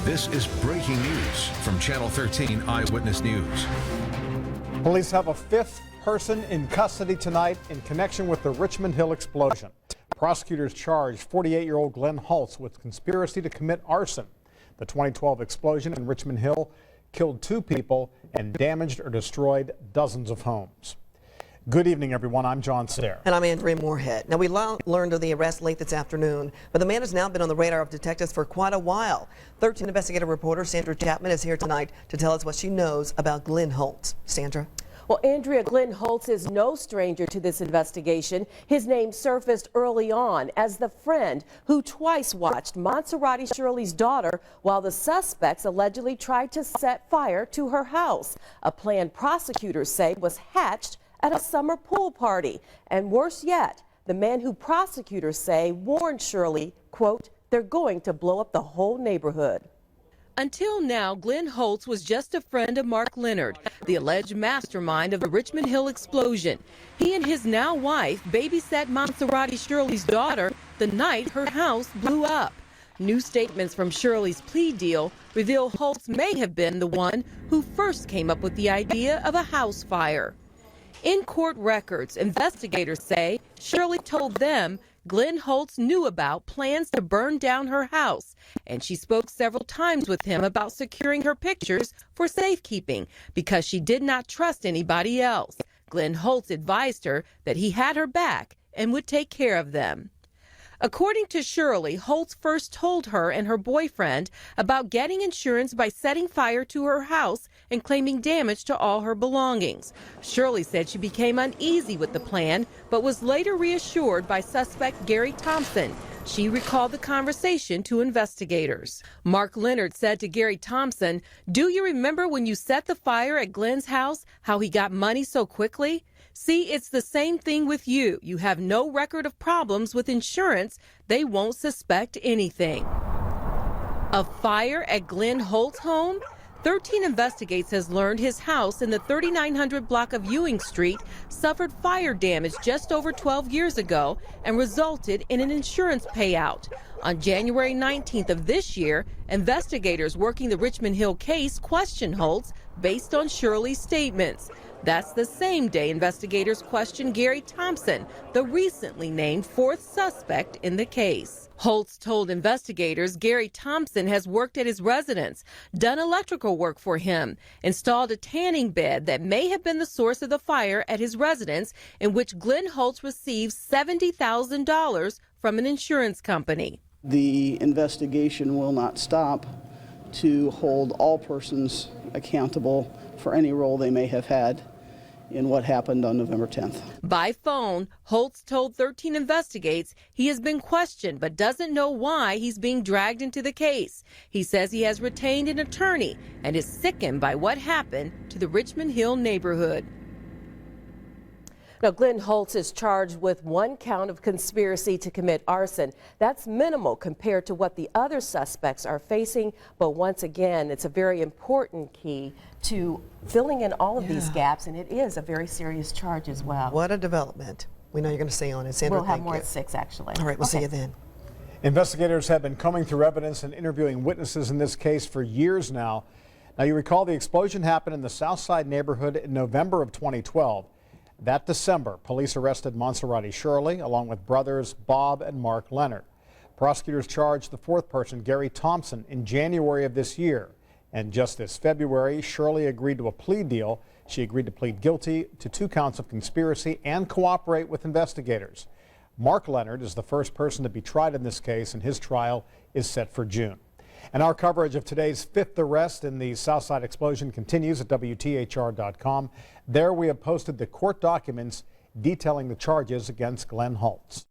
This is breaking news from Channel 13 Eyewitness News. Police have a fifth person in custody tonight in connection with the Richmond Hill explosion. Prosecutors charged 48-year-old Glenn Hults with conspiracy to commit arson. The 2012 explosion in Richmond Hill killed 2 people and damaged or destroyed dozens of homes. Good evening, everyone. I'm John Sayre. And I'm Andrea Moorhead. Now, we learned of the arrest late this afternoon, but the man has now been on the radar of detectives for quite a while. 13 investigative reporter Sandra Chapman is here tonight to tell us what she knows about Glenn Hults. Sandra? Well, Andrea, Glenn Hults is no stranger to this investigation. His name surfaced early on as the friend who twice watched MONSERRATE Shirley's daughter while the suspects allegedly tried to set fire to her house. A plan prosecutors say was hatched at a summer pool party. And worse yet, the man who prosecutors say warned Shirley, quote, they're going to blow up the whole neighborhood. Until now, Glenn Hults was just a friend of Mark Leonard, the alleged mastermind of the Richmond Hill explosion. He and his now wife babysat MONSERRATE Shirley's daughter the night her house blew up. New statements from Shirley's plea deal reveal Hults may have been the one who first came up with the idea of a house fire. In court records, investigators say Shirley told them Glenn Hults knew about plans to burn down her house, and she spoke several times with him about securing her pictures for safekeeping because she did not trust anybody else. Glenn Hults advised her that he had her back and would take care of them. According to Shirley, Hults first told her and her boyfriend about getting insurance by setting fire to her house and claiming damage to all her belongings. Shirley said she became uneasy with the plan, but was later reassured by suspect Gary Thompson. She recalled the conversation to investigators. Mark Leonard said to Gary Thompson, "Do you remember when you set the fire at Glenn's house, how he got money so quickly? See, it's the same thing with you. You have no record of problems with insurance. They won't suspect anything." A fire at Glenn Hults' home? 13 Investigates has learned his house in the 3900 block of Ewing Street suffered fire damage just over 12 years ago and resulted in an insurance payout. On January 19th of this year, investigators working the Richmond Hill case questioned Hults based on Shirley's statements. That's the same day investigators questioned Gary Thompson, the recently named 4th suspect in the case. Hults told investigators Gary Thompson has worked at his residence, done electrical work for him, installed a tanning bed that may have been the source of the fire at his residence, in which Glenn Hults received $70,000 from an insurance company. The investigation will not stop to hold all persons accountable for any role they may have had in what happened on November 10th. By phone, Hults told 13 Investigates he has been questioned but doesn't know why he's being dragged into the case. He says he has retained an attorney and is sickened by what happened to the Richmond Hill neighborhood. Now, Glenn Hults is charged with 1 count of conspiracy to commit arson. That's minimal compared to what the other suspects are facing. But once again, it's a very important key to filling in all of these gaps, and it is a very serious charge as well. What a development. We know you're going to stay on it. Sandra, we'll have thank more you. at 6, actually. All right, we'll see you then. Investigators have been combing through evidence and interviewing witnesses in this case for years now. Now, you recall the explosion happened in the Southside neighborhood in November of 2012. That December, police arrested MONSERRATE Shirley along with brothers Bob and Mark Leonard. Prosecutors charged the 4th person, Gary Thompson, in January of this year. And just this February, Shirley agreed to a plea deal. She agreed to plead guilty to 2 counts of conspiracy and cooperate with investigators. Mark Leonard is the first person to be tried in this case, and his trial is set for June. And our coverage of today's 5th arrest in the Southside explosion continues at WTHR.com. There we have posted the court documents detailing the charges against Glenn Hults.